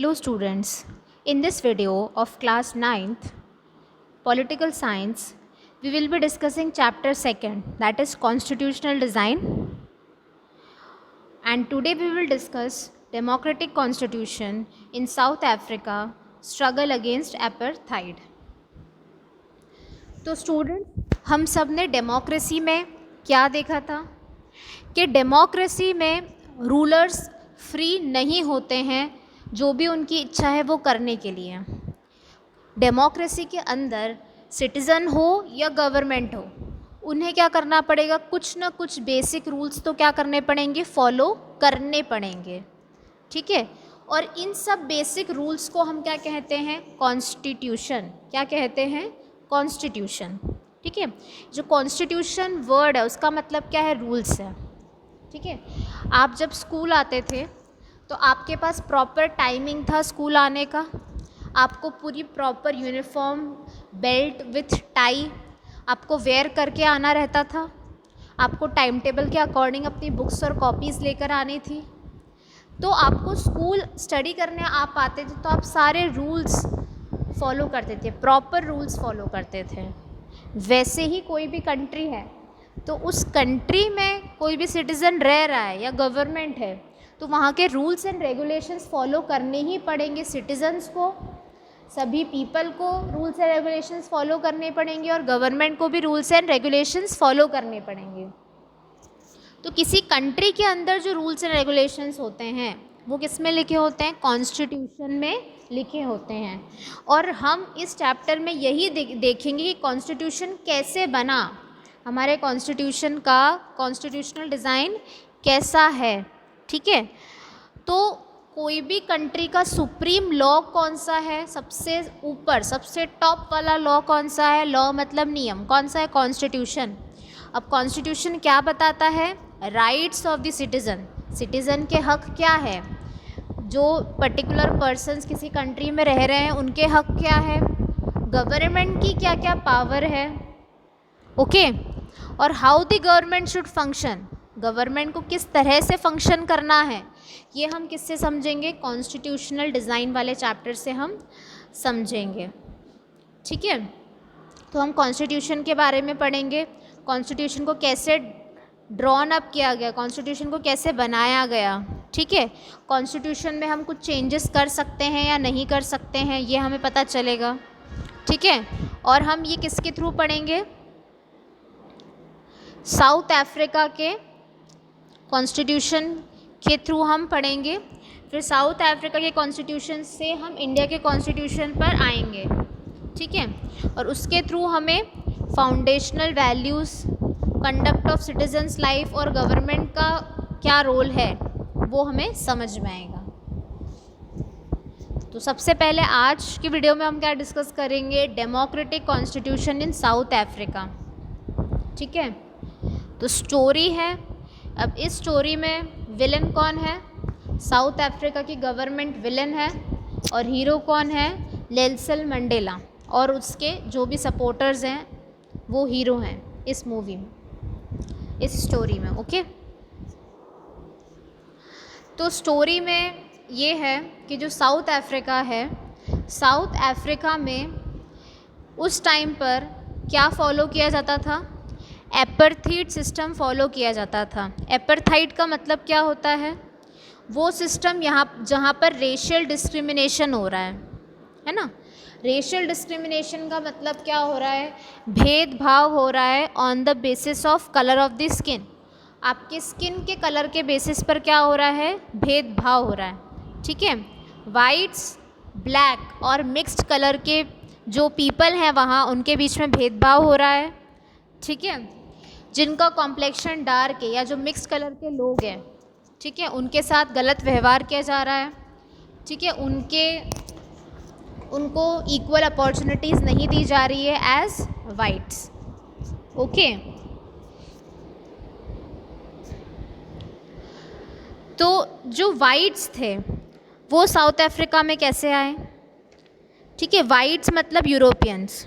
Hello students, in this video of class 9th political science we will be discussing chapter 2nd, that is constitutional design, and today we will discuss democratic constitution in South Africa, struggle against apartheid. तो student हम सब ने democracy में क्या देखा था कि democracy में रूलर्स फ्री नहीं होते हैं जो भी उनकी इच्छा है वो करने के लिए। डेमोक्रेसी के अंदर सिटीज़न हो या गवर्नमेंट हो, उन्हें क्या करना पड़ेगा, कुछ ना कुछ बेसिक रूल्स तो क्या करने पड़ेंगे, फॉलो करने पड़ेंगे। ठीक है, और इन सब बेसिक रूल्स को हम क्या कहते हैं, कॉन्स्टिट्यूशन। क्या कहते हैं, कॉन्स्टिट्यूशन। ठीक है, जो कॉन्स्टिट्यूशन वर्ड है उसका मतलब क्या है, रूल्स है। ठीक है, आप जब स्कूल आते थे तो आपके पास प्रॉपर टाइमिंग था स्कूल आने का, आपको पूरी proper uniform belt with tie आपको वेयर करके आना रहता था, आपको टाइम टेबल के अकॉर्डिंग अपनी बुक्स और कॉपीज़ लेकर आनी थी। तो आपको स्कूल स्टडी करने आप आते थे तो आप सारे रूल्स फॉलो करते थे, प्रॉपर रूल्स फॉलो करते थे। वैसे ही कोई भी कंट्री है तो उस कंट्री में कोई भी सिटीज़न रह रहा है या गवर्नमेंट है तो वहाँ के रूल्स एंड रेगुलेशंस फॉलो करने ही पड़ेंगे। सिटीजन्स को, सभी पीपल को रूल्स एंड रेगुलेशंस फॉलो करने पड़ेंगे और गवर्नमेंट को भी रूल्स एंड रेगुलेशंस फॉलो करने पड़ेंगे। तो किसी कंट्री के अंदर जो रूल्स एंड रेगुलेशंस होते हैं वो किस में लिखे होते हैं, कॉन्स्टिट्यूशन में लिखे होते हैं। और हम इस चैप्टर में यही देखेंगे कि कॉन्स्टिट्यूशन कैसे बना, हमारे कॉन्स्टिट्यूशन का कॉन्स्टिट्यूशनल डिज़ाइन कैसा है। ठीक है, तो कोई भी कंट्री का सुप्रीम लॉ कौन सा है, सबसे ऊपर सबसे टॉप वाला लॉ कौन सा है, लॉ मतलब नियम, कौन सा है, कॉन्स्टिट्यूशन। अब कॉन्स्टिट्यूशन क्या बताता है, rights of the citizen, citizen के हक क्या है, जो पर्टिकुलर पर्सन्स किसी कंट्री में रह रहे हैं उनके हक क्या है, गवर्नमेंट की क्या क्या पावर है। ओके, और how the government should function, government को किस तरह से फंक्शन करना है, ये हम किससे समझेंगे, कॉन्स्टिट्यूशनल डिज़ाइन वाले चैप्टर से हम समझेंगे। ठीक है, तो हम कॉन्स्टिट्यूशन के बारे में पढ़ेंगे, कॉन्स्टिट्यूशन को कैसे ड्रॉन अप किया गया, कॉन्स्टिट्यूशन को कैसे बनाया गया। ठीक है, कॉन्स्टिट्यूशन में हम कुछ चेंजेस कर सकते हैं या नहीं कर सकते हैं ये हमें पता चलेगा। ठीक है, और हम ये किसके थ्रू पढ़ेंगे, साउथ अफ्रीका के कॉन्स्टिट्यूशन के थ्रू हम पढ़ेंगे। फिर साउथ अफ्रीका के कॉन्स्टिट्यूशन से हम इंडिया के कॉन्स्टिट्यूशन पर आएंगे। ठीक है, और उसके थ्रू हमें foundational values, conduct of citizens life और गवर्नमेंट का क्या रोल है वो हमें समझ में आएगा। तो सबसे पहले आज की वीडियो में हम क्या डिस्कस करेंगे, democratic constitution in south Africa. ठीक है, तो स्टोरी है। अब इस स्टोरी में विलन कौन है, साउथ अफ्रीका की गवर्नमेंट विलन है, और हीरो कौन है, नेल्सन मंडेला, और उसके जो भी सपोर्टर्स हैं वो हीरो हैं इस मूवी में, इस स्टोरी में। ओके, तो स्टोरी में ये है कि जो साउथ अफ्रीका है, साउथ अफ्रीका में उस टाइम पर क्या फॉलो किया जाता था, एपार्थाइड सिस्टम फॉलो किया जाता था। एपार्थाइड का मतलब क्या होता है, वो सिस्टम यहाँ जहाँ पर रेशियल डिस्क्रिमिनेशन हो रहा है ना। रेशियल डिस्क्रिमिनेशन का मतलब क्या हो रहा है, भेदभाव हो रहा है on the basis of colour of the skin, आपके स्किन के कलर के बेसिस पर क्या हो रहा है, भेदभाव हो रहा है। ठीक है, वाइट्स, ब्लैक और मिक्स्ड कलर के जो पीपल हैं वहाँ उनके बीच में भेदभाव हो रहा है। ठीक है, जिनका कॉम्प्लेक्शन डार्क है या जो मिक्स कलर के लोग हैं, ठीक है, उनके साथ गलत व्यवहार किया जा रहा है। ठीक है, उनको इक्वल अपॉर्चुनिटीज़ नहीं दी जा रही है एज वाइट्स। ओके, तो जो वाइट्स थे वो साउथ अफ्रीका में कैसे आए। ठीक है, वाइट्स मतलब यूरोपियंस।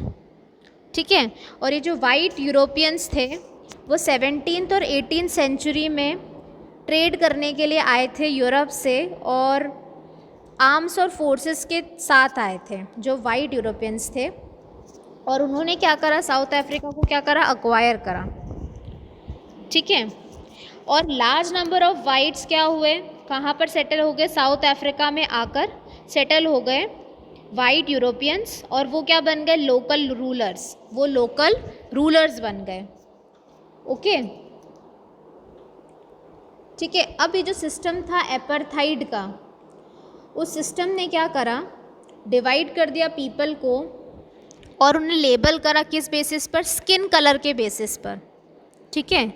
ठीक है, और ये जो वाइट यूरोपियंस थे वो 17th और 18th सेंचुरी में ट्रेड करने के लिए आए थे यूरोप से, और आर्म्स और फोर्सेस के साथ आए थे जो वाइट यूरोपियंस थे, और उन्होंने क्या करा, साउथ अफ्रीका को क्या करा, अक्वायर करा। ठीक है, और लार्ज नंबर ऑफ वाइट्स क्या हुए, कहाँ पर सेटल हो गए, साउथ अफ्रीका में आकर सेटल हो गए वाइट यूरोपियंस, और वो क्या बन गए, लोकल रूलर्स, वो लोकल रूलर्स बन गए। ओके, ठीक है। अब ये जो सिस्टम था एपार्थाइड का, उस सिस्टम ने क्या करा, डिवाइड कर दिया पीपल को, और उन्हें लेबल करा किस बेसिस पर, स्किन कलर के बेसिस पर। ठीक है,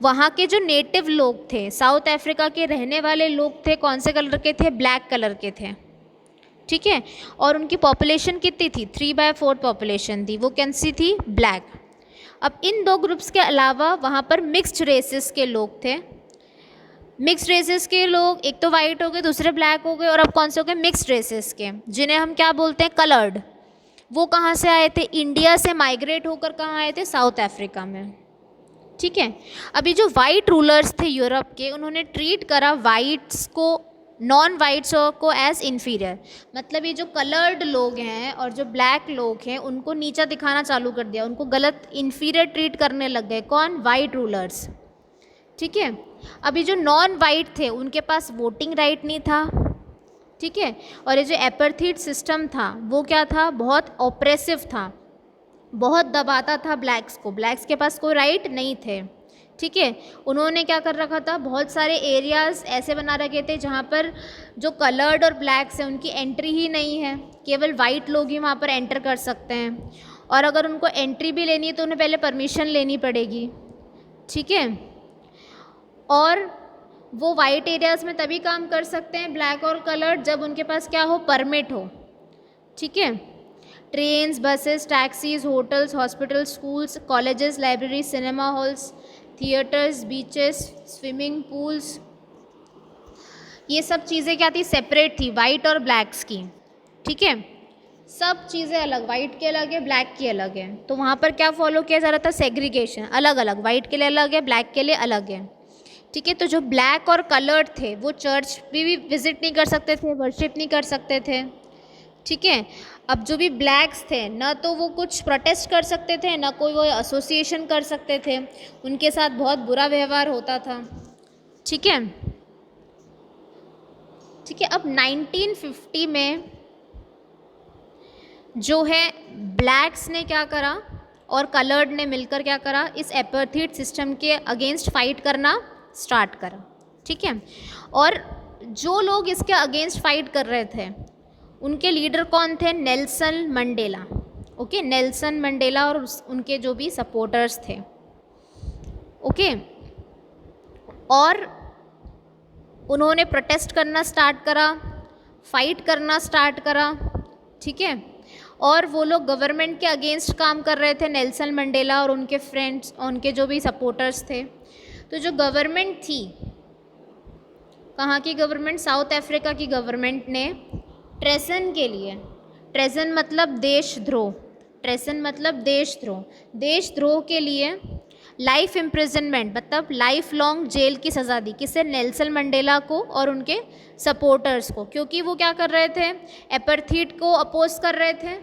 वहाँ के जो नेटिव लोग थे, साउथ अफ्रीका के रहने वाले लोग थे, कौन से कलर के थे, ब्लैक कलर के थे। ठीक है, और उनकी पॉपुलेशन कितनी थी, 3/4 पॉपुलेशन थी, वो कौन सी थी, ब्लैक। अब इन दो ग्रुप्स के अलावा वहाँ पर मिक्स्ड रेसेस के लोग थे। मिक्स्ड रेसेस के लोग एक तो वाइट हो गए, दूसरे ब्लैक हो गए, और अब कौन से हो गए, मिक्स्ड रेसेस के, जिन्हें हम क्या बोलते हैं, कलर्ड। वो कहाँ से आए थे, इंडिया से माइग्रेट होकर कहाँ आए थे, साउथ अफ्रीका में। ठीक है, अभी जो वाइट रूलर्स थे यूरोप के, उन्होंने ट्रीट करा वाइट्स को, नॉन वाइट्स को एज इन्फीरियर। मतलब ये जो कलर्ड लोग हैं और जो ब्लैक लोग हैं, उनको नीचा दिखाना चालू कर दिया, उनको गलत इन्फीरियर ट्रीट करने लग गए, कौन, वाइट रूलर्स। ठीक है, अभी जो नॉन वाइट थे उनके पास वोटिंग राइट नहीं था। ठीक है, और ये जो एपार्थाइड सिस्टम था वो क्या था, बहुत ऑप्रेसिव था, बहुत दबाता था ब्लैक्स को, ब्लैक्स के पास कोई राइट नहीं थे। ठीक है, उन्होंने क्या कर रखा था, बहुत सारे एरियाज़ ऐसे बना रखे थे जहाँ पर जो कलर्ड और ब्लैक्स हैं उनकी एंट्री ही नहीं है, केवल वाइट लोग ही वहाँ पर एंटर कर सकते हैं, और अगर उनको एंट्री भी लेनी है तो उन्हें पहले परमिशन लेनी पड़ेगी। ठीक है, और वो वाइट एरियाज़ में तभी काम कर सकते हैं ब्लैक और कलर्ड जब उनके पास क्या हो, परमिट हो। ठीक है, trains, buses, taxis, hotels, hospitals, schools, colleges, library, cinema halls, theatres, beaches, swimming pools, ये सब चीज़ें क्या थी, सेपरेट थी वाइट और ब्लैक्स की। ठीक है, सब चीज़ें अलग, वाइट के अलग है, ब्लैक की अलग है। तो वहाँ पर क्या फॉलो किया जा रहा था, सेग्रीगेशन, अलग अलग, वाइट के लिए अलग है, ब्लैक के लिए अलग है। ठीक है, तो जो ब्लैक और कलर्ड थे वो चर्च भी विजिट नहीं कर सकते थे, वर्शिप नहीं कर सकते थे। ठीक है, अब जो भी ब्लैक्स थे, ना तो वो कुछ प्रोटेस्ट कर सकते थे, ना कोई वो एसोसिएशन कर सकते थे, उनके साथ बहुत बुरा व्यवहार होता था। ठीक है, ठीक है, अब 1950 में जो है ब्लैक्स ने क्या करा और कलर्ड ने मिलकर क्या करा, इस एपार्थाइड सिस्टम के अगेंस्ट फाइट करना स्टार्ट करा। ठीक है, और जो लोग इसके अगेंस्ट फाइट कर रहे थे उनके लीडर कौन थे, Nelson Mandela. Okay, Nelson Mandela और उनके जो भी सपोर्टर्स थे। ओके, और उन्होंने प्रोटेस्ट करना स्टार्ट करा, फाइट करना स्टार्ट करा। ठीक है, और वो लोग गवर्नमेंट के अगेंस्ट काम कर रहे थे, नेल्सन मंडेला और उनके फ्रेंड्स, उनके जो भी सपोर्टर्स थे। तो जो गवर्नमेंट थी, कहाँ की गवर्नमेंट, साउथ अफ्रीका की गवर्नमेंट ने ट्रेसन के लिए, ट्रेसन मतलब देशद्रोह, ट्रेसन मतलब देशद्रोह, देशद्रोह के लिए लाइफ इम्प्रिजनमेंट मतलब लाइफ लॉन्ग जेल की सज़ा दी। किसे, नेल्सन मंडेला को और उनके सपोर्टर्स को, क्योंकि वो क्या कर रहे थे, एपार्थाइड को अपोज कर रहे थे।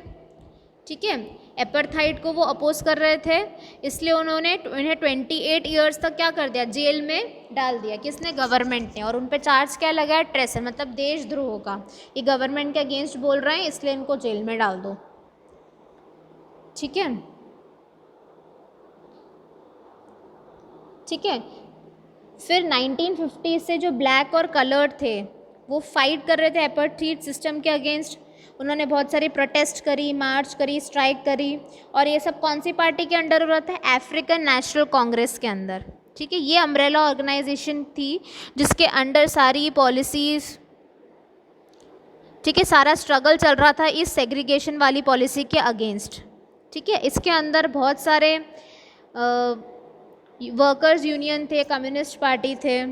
ठीक है, एपार्थाइड को वो अपोज कर रहे थे, इसलिए उन्होंने उन्हें 28 ईयर्स तक क्या कर दिया, जेल में डाल दिया। किसने, गवर्नमेंट ने, और उन पे चार्ज क्या लगाया, ट्रेसन मतलब देशद्रोह का। ये गवर्नमेंट के अगेंस्ट बोल रहे हैं इसलिए इनको जेल में डाल दो। ठीक है, ठीक है, फिर 1950 से जो ब्लैक और कलर्ड थे वो फाइट कर रहे थे एपार्थाइड सिस्टम के अगेंस्ट। उन्होंने बहुत सारी प्रोटेस्ट करी, मार्च करी, स्ट्राइक करी, और ये सब कौन सी पार्टी के अंडर हो रहा था, अफ्रीकन नेशनल कांग्रेस के अंदर। ठीक है, ये अम्ब्रेला ऑर्गेनाइजेशन थी जिसके अंडर सारी पॉलिसीज़, ठीक है, सारा स्ट्रगल चल रहा था इस सेग्रीगेशन वाली पॉलिसी के अगेंस्ट। ठीक है, इसके अंदर बहुत सारे वर्कर्स यूनियन थे, कम्युनिस्ट पार्टी थे,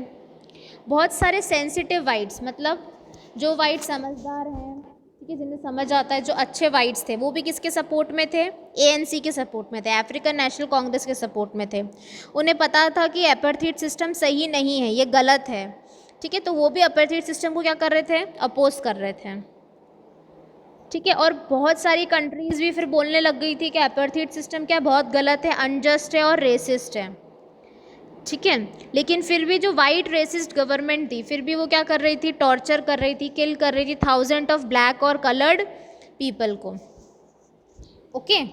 बहुत सारे सेंसिटिव वाइट्स, मतलब जो वाइट समझदार हैं, ठीक है, जिन्हें समझ आता है, जो अच्छे वाइट्स थे, वो भी किसके सपोर्ट में थे, ANC के सपोर्ट में थे, अफ्रीकन नेशनल कांग्रेस के सपोर्ट में थे। उन्हें पता था कि एपार्थाइड सिस्टम सही नहीं है, ये गलत है। ठीक है, तो वो भी अपार्थाइड सिस्टम को क्या कर रहे थे, अपोज कर रहे थे। ठीक है, और बहुत सारी कंट्रीज़ भी फिर बोलने लग गई थी कि अपार्थाइड सिस्टम क्या बहुत गलत है, अनजस्ट है और रेसिस्ट है। ठीक है, लेकिन फिर भी जो वाइट रेसिस्ट गवर्नमेंट थी फिर भी वो क्या कर रही थी, टॉर्चर कर रही थी, किल कर रही थी थाउजेंड ऑफ ब्लैक और कलर्ड पीपल को। ओके,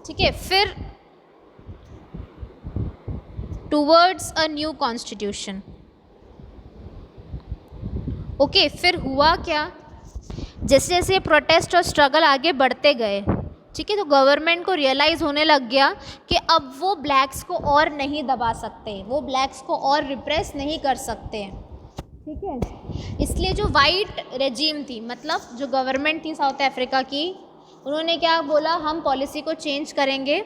ठीक है, फिर towards a new constitution. Okay, फिर हुआ क्या, जैसे जैसे प्रोटेस्ट और स्ट्रगल आगे बढ़ते गए, ठीक है, तो गवर्नमेंट को रियलाइज़ होने लग गया कि अब वो ब्लैक्स को और नहीं दबा सकते, वो ब्लैक्स को और रिप्रेस नहीं कर सकते। ठीक है, इसलिए जो वाइट रेजिम थी, मतलब जो गवर्नमेंट थी साउथ अफ्रीका की, उन्होंने क्या बोला, हम पॉलिसी को चेंज करेंगे।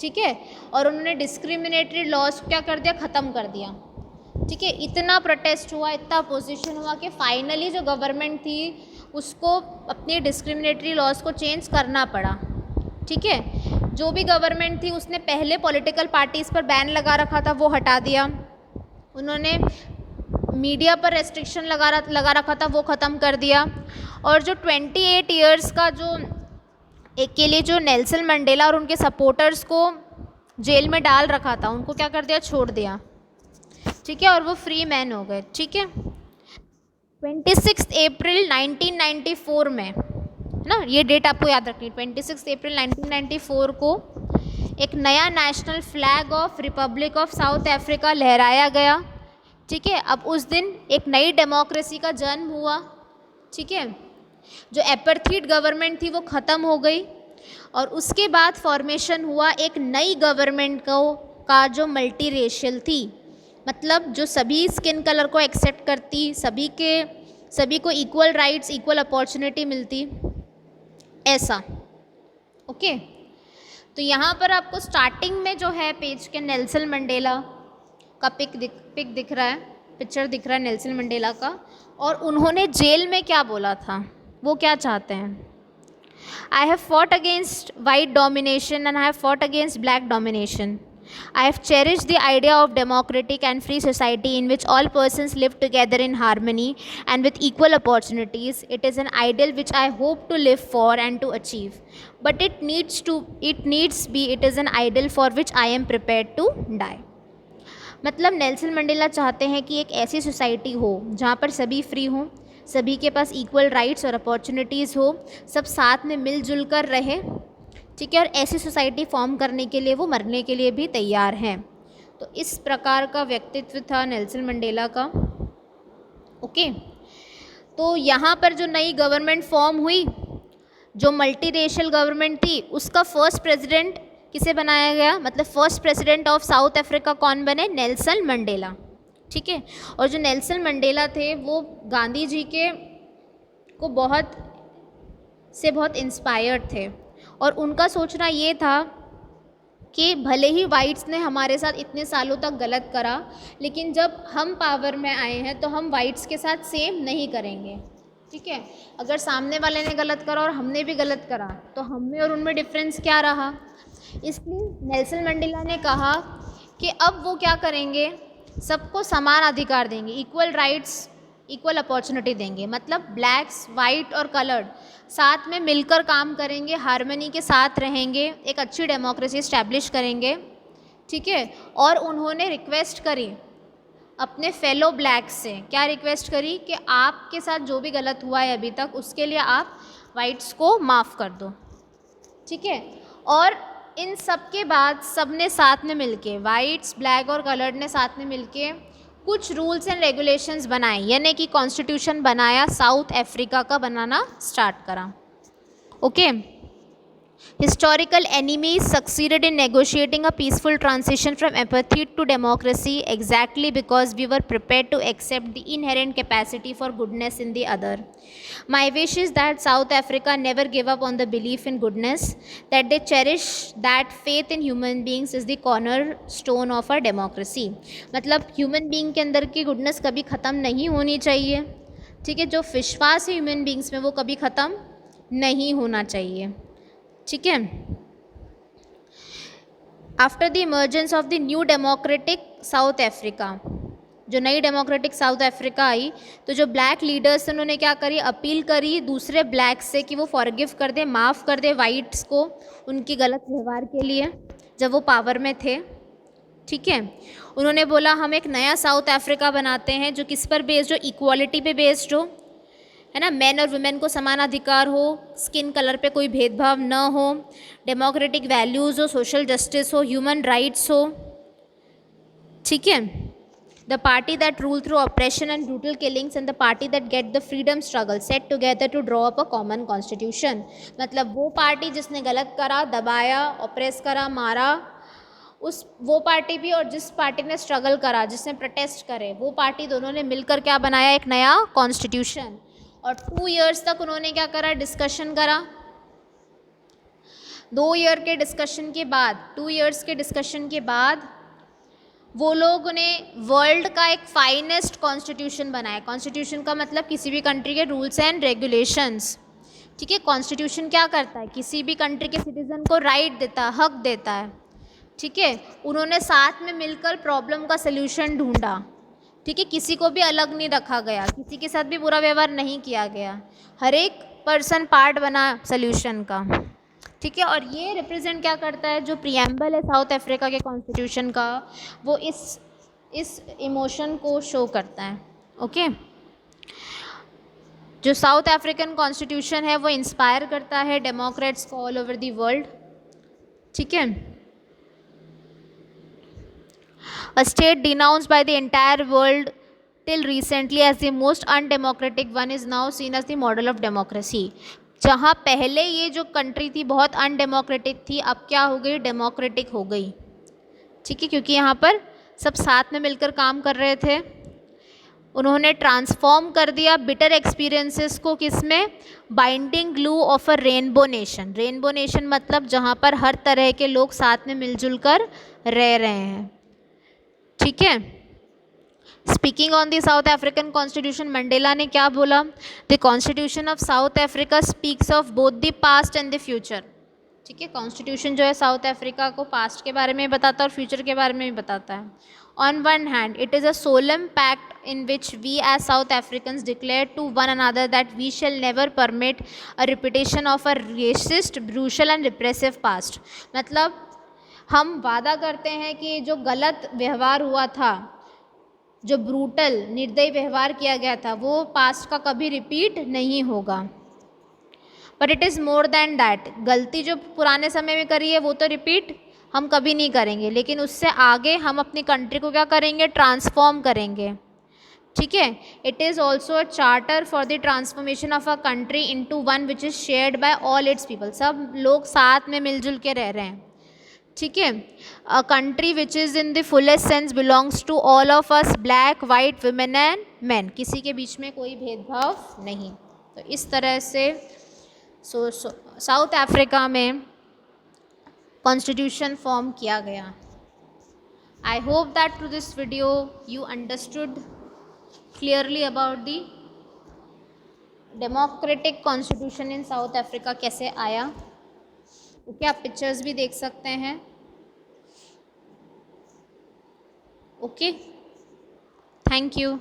ठीक है, और उन्होंने डिस्क्रिमिनेटरी लॉज क्या कर दिया, ख़त्म कर दिया। ठीक है, इतना प्रोटेस्ट हुआ, इतना अपोजिशन हुआ कि फाइनली जो गवर्नमेंट थी उसको अपनी डिस्क्रिमिनेटरी लॉज को चेंज करना पड़ा। ठीक है, जो भी गवर्नमेंट थी उसने पहले पॉलिटिकल पार्टीज़ पर बैन लगा रखा था वो हटा दिया, उन्होंने मीडिया पर रेस्ट्रिक्शन लगा रखा था वो ख़त्म कर दिया, और जो 28 ईयर्स का जो एक के लिए जो नेल्सन मंडेला और उनके सपोर्टर्स को जेल में डाल रखा था उनको क्या कर दिया, छोड़ दिया। ठीक है, और वो फ्री मैन हो गए। ठीक है, 26 अप्रैल 1994 में ना, ये डेट आपको याद रखनी, 26 अप्रैल 1994 को एक नया national flag of Republic of south Africa लहराया गया। ठीक है, अब उस दिन एक नई डेमोक्रेसी का जन्म हुआ। ठीक है, जो अपार्थाइड गवर्नमेंट थी वो ख़त्म हो गई, और उसके बाद फॉर्मेशन हुआ एक नई गवर्नमेंट का जो मल्टी रेशियल थी, मतलब जो सभी स्किन कलर को एक्सेप्ट करती, सभी को इक्वल राइट्स, इक्वल अपॉर्चुनिटी मिलती, ऐसा। ओके, तो यहाँ पर आपको स्टार्टिंग में जो है पेज के नेल्सन मंडेला का पिक दिख रहा है, पिक्चर दिख रहा है नेल्सन मंडेला का, और उन्होंने जेल में क्या बोला था, वो क्या चाहते हैं, I have fought against white domination and I have fought against black domination. I have cherished the idea of democratic and free society in which all persons live together in harmony and with equal opportunities. It is an ideal which I hope to live for and to achieve. But it is an ideal for which I am prepared to die. मतलब Nelson Mandela चाहते हैं कि एक ऐसी society हो जहाँ पर सभी फ्री हों, सभी के पास इक्वल राइट्स और अपॉर्चुनिटीज़ हो, सब साथ में मिलजुल कर रहे। ठीक है, और ऐसी सोसाइटी फॉर्म करने के लिए वो मरने के लिए भी तैयार हैं। तो इस प्रकार का व्यक्तित्व था नेल्सन मंडेला का। ओके, तो यहाँ पर जो नई गवर्नमेंट फॉर्म हुई, जो मल्टी रेशियल गवर्नमेंट थी, उसका फर्स्ट प्रेसिडेंट किसे बनाया गया, मतलब first president of south Africa कौन बने, नेल्सन मंडेला। ठीक है, और जो नेल्सन मंडेला थे वो गांधी जी को बहुत इंस्पायर्ड थे, और उनका सोचना ये था कि भले ही वाइट्स ने हमारे साथ इतने सालों तक गलत करा, लेकिन जब हम पावर में आए हैं तो हम वाइट्स के साथ सेम नहीं करेंगे। ठीक है, अगर सामने वाले ने गलत करा और हमने भी गलत करा तो हम में और उनमें डिफरेंस क्या रहा। इसलिए नेल्सन मंडेला ने कहा कि अब वो क्या करेंगे, सबको समान अधिकार देंगे, इक्वल राइट्स, इक्वल अपॉर्चुनिटी देंगे, मतलब ब्लैक्स, वाइट और कलर्ड साथ में मिलकर काम करेंगे, हार्मनी के साथ रहेंगे, एक अच्छी डेमोक्रेसी इस्टेब्लिश करेंगे। ठीक है, और उन्होंने रिक्वेस्ट करी अपने फेलो ब्लैक्स से, क्या रिक्वेस्ट करी कि आपके साथ जो भी गलत हुआ है अभी तक उसके लिए आप वाइट्स को माफ़ कर दो। ठीक है, और इन सब के बाद सब ने साथ में मिलके, वाइट्स, ब्लैक और कलर्ड ने साथ में मिलके कुछ रूल्स एंड रेगुलेशंस बनाए, यानी कि कॉन्स्टिट्यूशन बनाया, साउथ अफ्रीका का बनाना स्टार्ट करा। Okay, historical enemies succeeded in negotiating a peaceful transition from apartheid to democracy exactly because we were prepared to accept the inherent capacity for goodness in the other. My wish is that South Africa never give up on the belief in goodness, that they cherish that faith in human beings is the cornerstone of our democracy. मतलब human being के अंदर की goodness कभी ख़त्म नहीं होनी चाहिए. ठीक है, जो विश्वास है ह्यूमन बीइंग्स में वो कभी ख़त्म नहीं होना चाहिए. ठीक है, after the emergence of the new democratic south Africa, जो नई डेमोक्रेटिक साउथ अफ्रीका आई, तो जो ब्लैक लीडर्स उन्होंने क्या करी, अपील करी दूसरे ब्लैक से कि वो फॉरगिव कर दे, माफ़ कर दे वाइट्स को उनकी गलत व्यवहार के लिए जब वो पावर में थे। ठीक है, उन्होंने बोला हम एक नया साउथ अफ्रीका बनाते हैं जो किस पर बेस्ड हो, इक्वालिटी पे बेस्ड हो, है ना, मैन और वुमेन को समान अधिकार हो, स्किन कलर पे कोई भेदभाव न हो, डेमोक्रेटिक वैल्यूज़ हो, सोशल जस्टिस हो, ह्यूमन राइट्स हो। ठीक है, the party that rule through operation and brutal killings and the party that get the freedom struggle set together to draw up a common constitution. मतलब वो party जिसने गलत करा, दबाया, ऑपरेस करा, मारा, उस वो पार्टी भी, और जिस पार्टी ने स्ट्रगल करा, जिसने प्रोटेस्ट करे, वो पार्टी, दोनों ने मिलकर क्या बनाया, एक नया कॉन्स्टिट्यूशन। और 2 इयर्स तक उन्होंने क्या करा, डिस्कशन करा। 2 ईयर के डिस्कशन के बाद, 2 इयर्स के डिस्कशन के बाद वो लोग ने वर्ल्ड का एक फाइनेस्ट कॉन्स्टिट्यूशन बनाया। कॉन्स्टिट्यूशन का मतलब किसी भी कंट्री के रूल्स एंड रेगुलेशंस। ठीक है, कॉन्स्टिट्यूशन क्या करता है, किसी भी कंट्री के सिटीज़न को राइट देता है, हक देता है। ठीक है, उन्होंने साथ में मिलकर प्रॉब्लम का सल्यूशन ढूंढा। ठीक है, किसी को भी अलग नहीं रखा गया, किसी के साथ भी बुरा व्यवहार नहीं किया गया, हर एक पर्सन पार्ट बना सल्यूशन का। ठीक है, और ये रिप्रेजेंट क्या करता है, जो प्रीएम्बल है साउथ अफ्रीका के कॉन्स्टिट्यूशन का, वो इस इमोशन को शो करता है। ओके, जो साउथ अफ्रीकन कॉन्स्टिट्यूशन है वो इंस्पायर करता है डेमोक्रेट्स को ऑल ओवर द वर्ल्ड। ठीक है, a state denounced by the entire world till recently as the most undemocratic one is now seen as the model of democracy। जहाँ पहले ये जो कंट्री थी बहुत अनडेमोक्रेटिक थी, अब क्या हो गई, डेमोक्रेटिक हो गई। ठीक है, क्योंकि यहाँ पर सब साथ में मिलकर काम कर रहे थे। उन्होंने ट्रांसफॉर्म कर दिया बिटर एक्सपीरियंसेस को किसमें, binding glue of a rainbow nation. Rainbow nation मतलब जहाँ पर हर तरह के लोग साथ में मिलजुल कर रह रहे हैं। ठीक है, speaking on the south African constitution, Mandela ने क्या बोला, the constitution of south Africa speaks of both the past and the future. ठीक है, कॉन्स्टिट्यूशन जो है साउथ अफ्रीका को पास्ट के बारे में बताता है और फ्यूचर के बारे में भी बताता है। On one hand it is a solemn pact in which we as South Africans declare to one another that we shall never permit a repetition of a racist, brutal and repressive past. मतलब हम वादा करते हैं कि जो गलत व्यवहार हुआ था, जो ब्रूटल निर्दयी व्यवहार किया गया था, वो पास्ट का कभी रिपीट नहीं होगा। But it is more than that, गलती जो पुराने समय में करी है वो तो रिपीट हम कभी नहीं करेंगे, लेकिन उससे आगे हम अपनी कंट्री को क्या करेंगे, ट्रांसफॉर्म करेंगे। ठीक है, it is also a charter for the transformation of a country into one which is shared by all it's people. सब लोग साथ में मिलजुल के रह रहे हैं। ठीक है, a country which is in the fullest sense belongs to all of us, black, white, women and man. किसी के बीच में कोई भेदभाव नहीं। तो इस तरह से साउथ अफ्रीका में कॉन्स्टिट्यूशन फॉर्म किया गया। I hope that through this video you understood clearly about the democratic constitution in south Africa कैसे आया। ओके, आप पिक्चर्स भी देख सकते हैं। Okay, thank you.